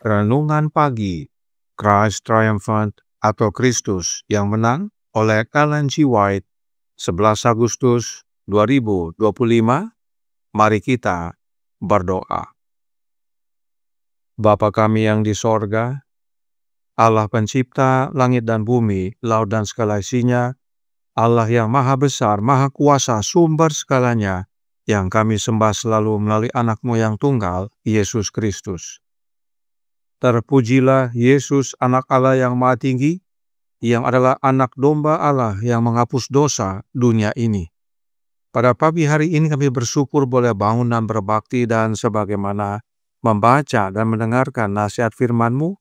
Renungan Pagi, Christ Triumphant atau Kristus yang Menang oleh Ellen G. White, 11 Agustus 2025. Mari kita berdoa. Bapa kami yang di sorga, Allah pencipta langit dan bumi, laut dan segala isinya, Allah yang maha besar, maha kuasa, sumber segalanya, yang kami sembah selalu melalui anak-Mu yang tunggal, Yesus Kristus. Terpujilah Yesus, anak Allah yang maha tinggi, yang adalah anak domba Allah yang menghapus dosa dunia ini. Pada pagi hari ini kami bersyukur boleh bangun dan berbakti, dan sebagaimana membaca dan mendengarkan nasihat firman-Mu,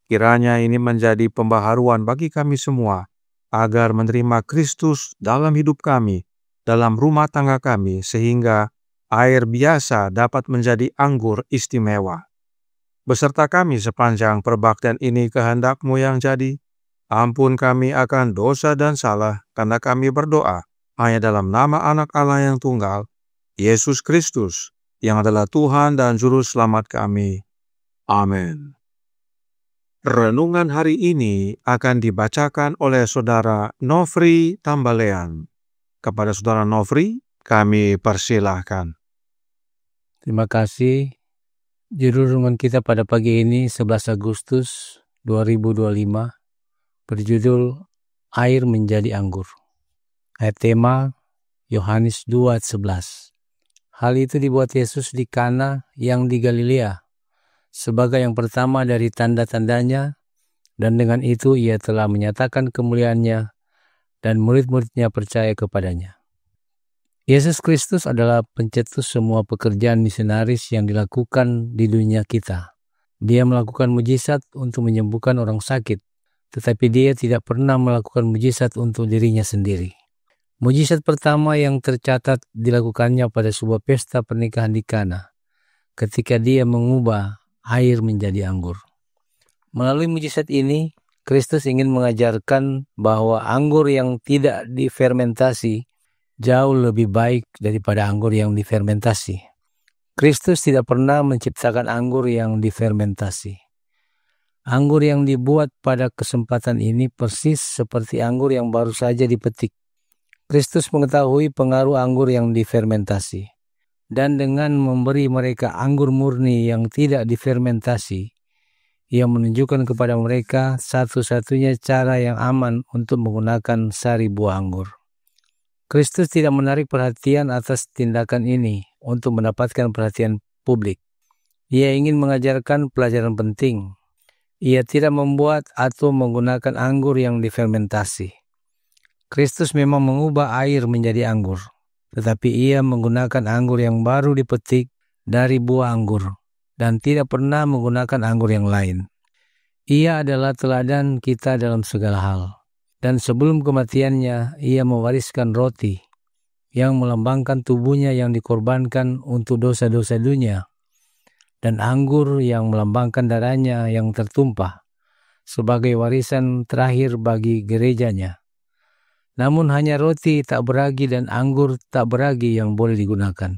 kiranya ini menjadi pembaharuan bagi kami semua, agar menerima Kristus dalam hidup kami, dalam rumah tangga kami, sehingga air biasa dapat menjadi anggur istimewa. Beserta kami sepanjang perbaktian ini kehendak-Mu yang jadi. Ampun kami akan dosa dan salah, karena kami berdoa hanya dalam nama anak Allah yang tunggal, Yesus Kristus, yang adalah Tuhan dan Juru Selamat kami. Amin. Renungan hari ini akan dibacakan oleh Saudara Nofri Tambalean. Kepada Saudara Nofri, kami persilahkan. Terima kasih. Judul renungan kita pada pagi ini 11 Agustus 2025 berjudul Air Menjadi Anggur. Ayat tema Yohanes 2:11. Hal itu dibuat Yesus di Kana yang di Galilea sebagai yang pertama dari tanda-tandanya, dan dengan itu ia telah menyatakan kemuliaannya dan murid-muridnya percaya kepadanya. Yesus Kristus adalah pencetus semua pekerjaan misionaris yang dilakukan di dunia kita. Dia melakukan mujizat untuk menyembuhkan orang sakit, tetapi dia tidak pernah melakukan mujizat untuk dirinya sendiri. Mujizat pertama yang tercatat dilakukannya pada sebuah pesta pernikahan di Kana, ketika dia mengubah air menjadi anggur. Melalui mujizat ini, Kristus ingin mengajarkan bahwa anggur yang tidak difermentasi jauh lebih baik daripada anggur yang difermentasi. Kristus tidak pernah menciptakan anggur yang difermentasi. Anggur yang dibuat pada kesempatan ini persis seperti anggur yang baru saja dipetik. Kristus mengetahui pengaruh anggur yang difermentasi, dan dengan memberi mereka anggur murni yang tidak difermentasi, Ia menunjukkan kepada mereka satu-satunya cara yang aman untuk menggunakan sari buah anggur. Kristus tidak menarik perhatian atas tindakan ini untuk mendapatkan perhatian publik. Ia ingin mengajarkan pelajaran penting. Ia tidak membuat atau menggunakan anggur yang difermentasi. Kristus memang mengubah air menjadi anggur, tetapi ia menggunakan anggur yang baru dipetik dari buah anggur dan tidak pernah menggunakan anggur yang lain. Ia adalah teladan kita dalam segala hal. Dan sebelum kematiannya, ia mewariskan roti yang melambangkan tubuhnya yang dikorbankan untuk dosa-dosa dunia, dan anggur yang melambangkan darahnya yang tertumpah sebagai warisan terakhir bagi gerejanya. Namun hanya roti tak beragi dan anggur tak beragi yang boleh digunakan.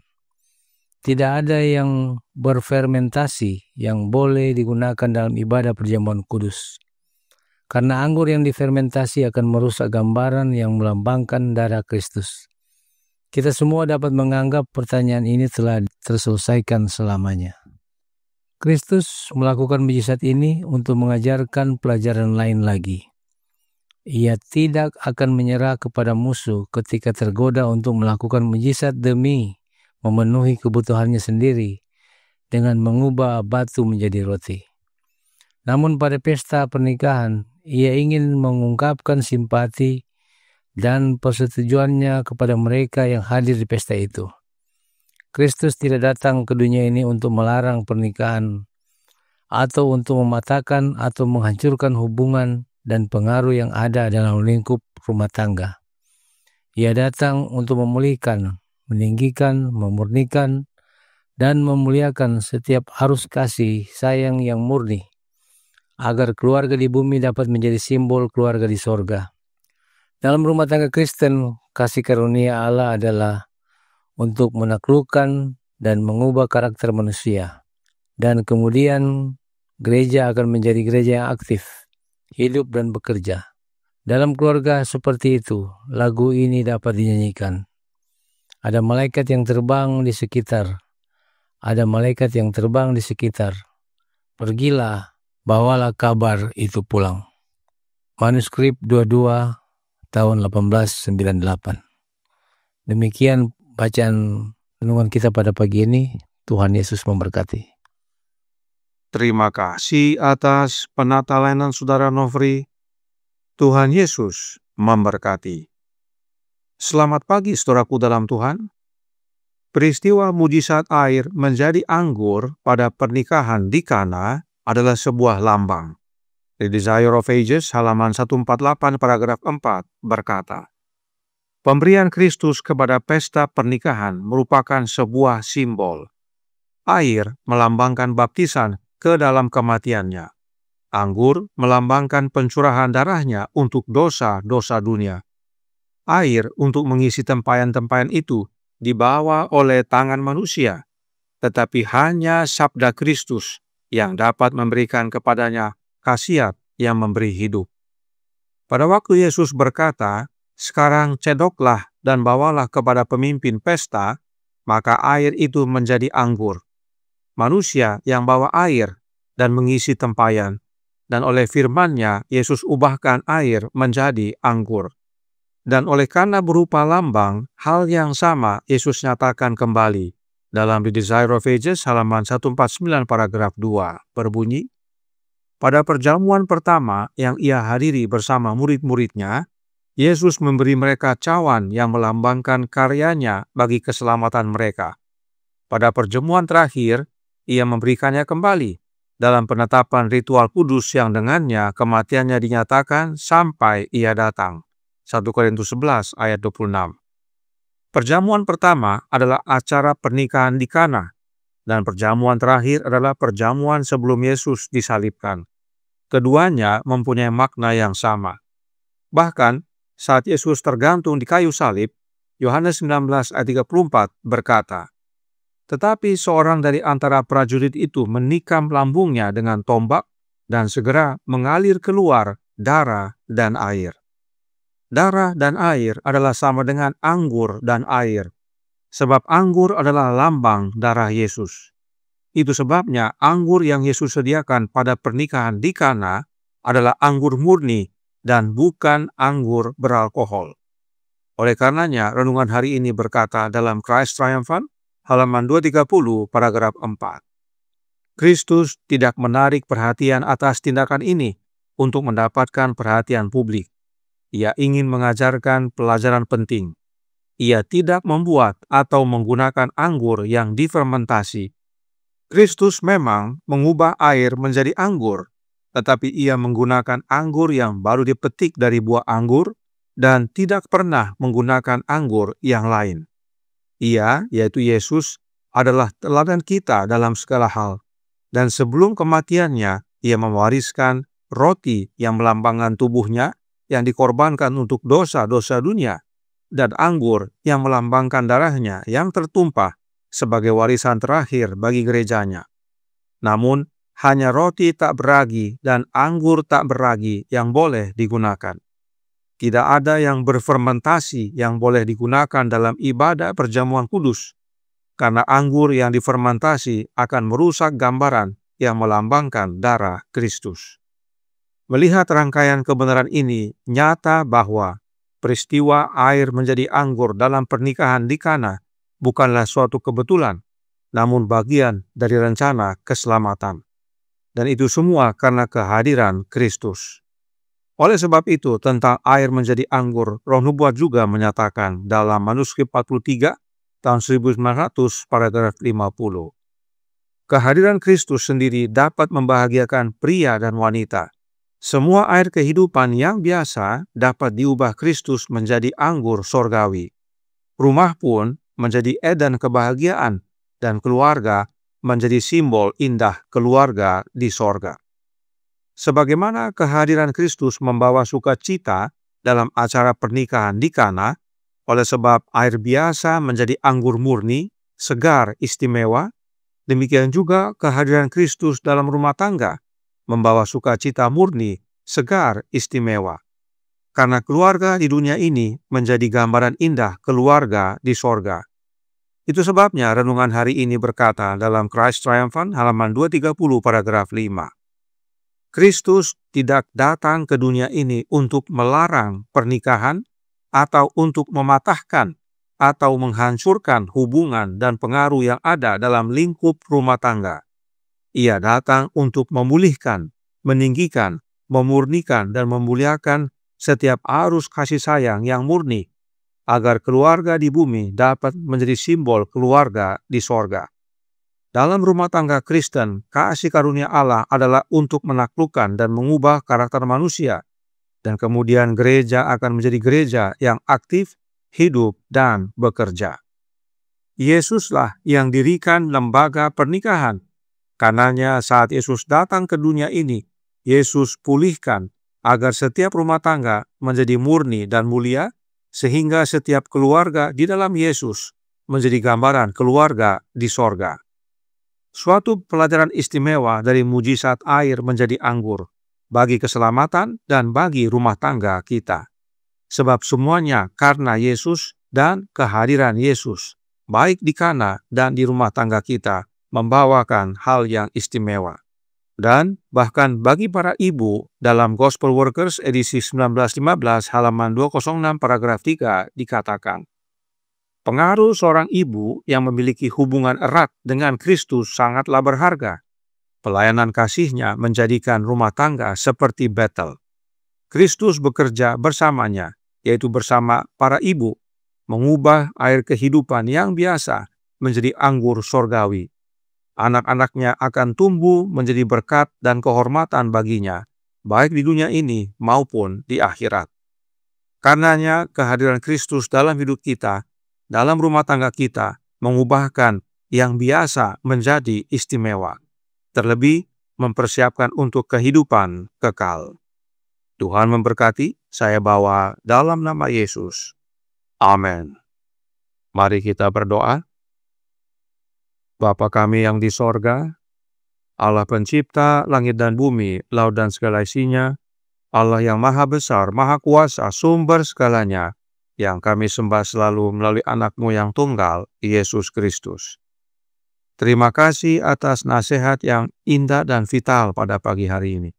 Tidak ada yang berfermentasi yang boleh digunakan dalam ibadah perjamuan kudus. Karena anggur yang difermentasi akan merusak gambaran yang melambangkan darah Kristus. Kita semua dapat menganggap pertanyaan ini telah terselesaikan selamanya. Kristus melakukan mujizat ini untuk mengajarkan pelajaran lain lagi. Ia tidak akan menyerah kepada musuh ketika tergoda untuk melakukan mujizat demi memenuhi kebutuhannya sendiri dengan mengubah batu menjadi roti. Namun pada pesta pernikahan, ia ingin mengungkapkan simpati dan persetujuannya kepada mereka yang hadir di pesta itu. Kristus tidak datang ke dunia ini untuk melarang pernikahan atau untuk mematahkan atau menghancurkan hubungan dan pengaruh yang ada dalam lingkup rumah tangga. Ia datang untuk memulihkan, meninggikan, memurnikan, dan memuliakan setiap arus kasih sayang yang murni, agar keluarga di bumi dapat menjadi simbol keluarga di sorga. Dalam rumah tangga Kristen, kasih karunia Allah adalah untuk menaklukkan dan mengubah karakter manusia. Dan kemudian gereja akan menjadi gereja yang aktif, hidup dan bekerja. Dalam keluarga seperti itu, lagu ini dapat dinyanyikan. Ada malaikat yang terbang di sekitar. Ada malaikat yang terbang di sekitar. Pergilah, bawalah kabar itu pulang. Manuskrip 22 tahun 1898. Demikian bacaan renungan kita pada pagi ini. Tuhan Yesus memberkati. Terima kasih atas penata-layanan Saudara Nofri. Tuhan Yesus memberkati. Selamat pagi saudaraku dalam Tuhan. Peristiwa mujizat air menjadi anggur pada pernikahan di Kana adalah sebuah lambang. The Desire of Ages halaman 148 paragraf 4 berkata, pemberian Kristus kepada pesta pernikahan merupakan sebuah simbol. Air melambangkan baptisan ke dalam kematiannya. Anggur melambangkan pencurahan darahnya untuk dosa-dosa dunia. Air untuk mengisi tempayan-tempayan itu dibawa oleh tangan manusia, tetapi hanya sabda Kristus yang dapat memberikan kepadanya khasiat yang memberi hidup. Pada waktu Yesus berkata, sekarang cedoklah dan bawalah kepada pemimpin pesta, maka air itu menjadi anggur. Manusia yang bawa air dan mengisi tempayan, dan oleh firman-Nya Yesus ubahkan air menjadi anggur. Dan oleh karena berupa lambang, hal yang sama Yesus nyatakan kembali. Dalam The Desire of Ages halaman 149 paragraf 2 berbunyi, pada perjamuan pertama yang ia hadiri bersama murid-muridnya, Yesus memberi mereka cawan yang melambangkan karyanya bagi keselamatan mereka. Pada perjamuan terakhir, ia memberikannya kembali dalam penetapan ritual kudus yang dengannya kematiannya dinyatakan sampai ia datang. 1 Korintus 11 ayat 26. Perjamuan pertama adalah acara pernikahan di Kana, dan perjamuan terakhir adalah perjamuan sebelum Yesus disalibkan. Keduanya mempunyai makna yang sama. Bahkan, saat Yesus tergantung di kayu salib, Yohanes 19 ayat 34 berkata, tetapi seorang dari antara prajurit itu menikam lambungnya dengan tombak dan segera mengalir keluar darah dan air. Darah dan air adalah sama dengan anggur dan air, sebab anggur adalah lambang darah Yesus. Itu sebabnya anggur yang Yesus sediakan pada pernikahan di Kana adalah anggur murni dan bukan anggur beralkohol. Oleh karenanya, renungan hari ini berkata dalam Christ Triumphant, halaman 230, paragraf 4. Kristus tidak menarik perhatian atas tindakan ini untuk mendapatkan perhatian publik. Ia ingin mengajarkan pelajaran penting. Ia tidak membuat atau menggunakan anggur yang difermentasi. Kristus memang mengubah air menjadi anggur, tetapi ia menggunakan anggur yang baru dipetik dari buah anggur dan tidak pernah menggunakan anggur yang lain. Ia, yaitu Yesus, adalah teladan kita dalam segala hal. Dan sebelum kematiannya, ia mewariskan roti yang melambangkan tubuhnya yang dikorbankan untuk dosa-dosa dunia, dan anggur yang melambangkan darahnya yang tertumpah sebagai warisan terakhir bagi gerejanya. Namun, hanya roti tak beragi dan anggur tak beragi yang boleh digunakan. Tidak ada yang berfermentasi yang boleh digunakan dalam ibadah perjamuan kudus, karena anggur yang difermentasi akan merusak gambaran yang melambangkan darah Kristus. Melihat rangkaian kebenaran ini, nyata bahwa peristiwa air menjadi anggur dalam pernikahan di Kana bukanlah suatu kebetulan, namun bagian dari rencana keselamatan. Dan itu semua karena kehadiran Kristus. Oleh sebab itu, tentang air menjadi anggur, Roh Nubuat juga menyatakan dalam manuskrip 43 tahun 1900 paragraf 50. Kehadiran Kristus sendiri dapat membahagiakan pria dan wanita. Semua air kehidupan yang biasa dapat diubah Kristus menjadi anggur sorgawi. Rumah pun menjadi edan kebahagiaan, dan keluarga menjadi simbol indah keluarga di sorga. Sebagaimana kehadiran Kristus membawa sukacita dalam acara pernikahan di Kana, oleh sebab air biasa menjadi anggur murni, segar, istimewa, demikian juga kehadiran Kristus dalam rumah tangga membawa sukacita murni, segar, istimewa. Karena keluarga di dunia ini menjadi gambaran indah keluarga di sorga. Itu sebabnya renungan hari ini berkata dalam Christ Triumphant halaman 230 paragraf 5. Kristus tidak datang ke dunia ini untuk melarang pernikahan atau untuk mematahkan atau menghancurkan hubungan dan pengaruh yang ada dalam lingkup rumah tangga. Ia datang untuk memulihkan, meninggikan, memurnikan, dan memuliakan setiap arus kasih sayang yang murni, agar keluarga di bumi dapat menjadi simbol keluarga di sorga. Dalam rumah tangga Kristen, kasih karunia Allah adalah untuk menaklukkan dan mengubah karakter manusia, dan kemudian gereja akan menjadi gereja yang aktif, hidup, dan bekerja. Yesuslah yang dirikan lembaga pernikahan. Karenanya saat Yesus datang ke dunia ini, Yesus pulihkan agar setiap rumah tangga menjadi murni dan mulia, sehingga setiap keluarga di dalam Yesus menjadi gambaran keluarga di sorga. Suatu pelajaran istimewa dari mujizat air menjadi anggur bagi keselamatan dan bagi rumah tangga kita. Sebab semuanya karena Yesus dan kehadiran Yesus, baik di Kana dan di rumah tangga kita, membawakan hal yang istimewa. Dan bahkan bagi para ibu, dalam Gospel Workers edisi 1915 halaman 206 paragraf 3 dikatakan, pengaruh seorang ibu yang memiliki hubungan erat dengan Kristus sangatlah berharga. Pelayanan kasihnya menjadikan rumah tangga seperti Betel. Kristus bekerja bersamanya, yaitu bersama para ibu, mengubah air kehidupan yang biasa menjadi anggur sorgawi. Anak-anaknya akan tumbuh menjadi berkat dan kehormatan baginya, baik di dunia ini maupun di akhirat. Karenanya kehadiran Kristus dalam hidup kita, dalam rumah tangga kita, mengubahkan yang biasa menjadi istimewa. Terlebih mempersiapkan untuk kehidupan kekal. Tuhan memberkati, saya bawa dalam nama Yesus. Amin. Mari kita berdoa. Bapa kami yang di sorga, Allah pencipta langit dan bumi, laut dan segala isinya, Allah yang maha besar, maha kuasa, sumber segalanya, yang kami sembah selalu melalui anak-Mu yang tunggal, Yesus Kristus. Terima kasih atas nasihat yang indah dan vital pada pagi hari ini.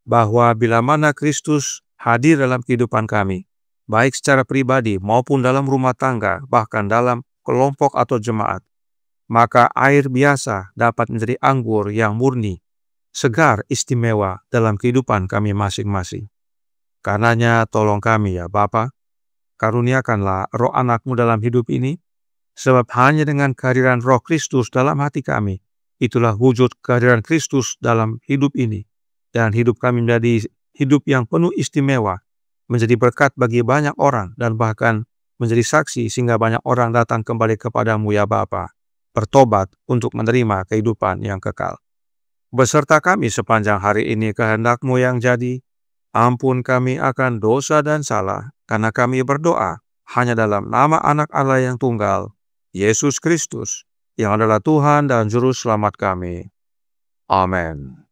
Bahwa bila mana Kristus hadir dalam kehidupan kami, baik secara pribadi maupun dalam rumah tangga, bahkan dalam kelompok atau jemaat, maka air biasa dapat menjadi anggur yang murni, segar, istimewa dalam kehidupan kami masing-masing. Karenanya tolong kami ya Bapa, karuniakanlah roh anak-Mu dalam hidup ini, sebab hanya dengan kehadiran Roh Kristus dalam hati kami, itulah wujud kehadiran Kristus dalam hidup ini. Dan hidup kami menjadi hidup yang penuh istimewa, menjadi berkat bagi banyak orang, dan bahkan menjadi saksi sehingga banyak orang datang kembali kepada-Mu ya Bapa, bertobat untuk menerima kehidupan yang kekal. Beserta kami sepanjang hari ini kehendak-Mu yang jadi, Ampun kami akan dosa dan salah, karena kami berdoa hanya dalam nama Anak Allah yang tunggal, Yesus Kristus, yang adalah Tuhan dan Juru Selamat kami. Amin.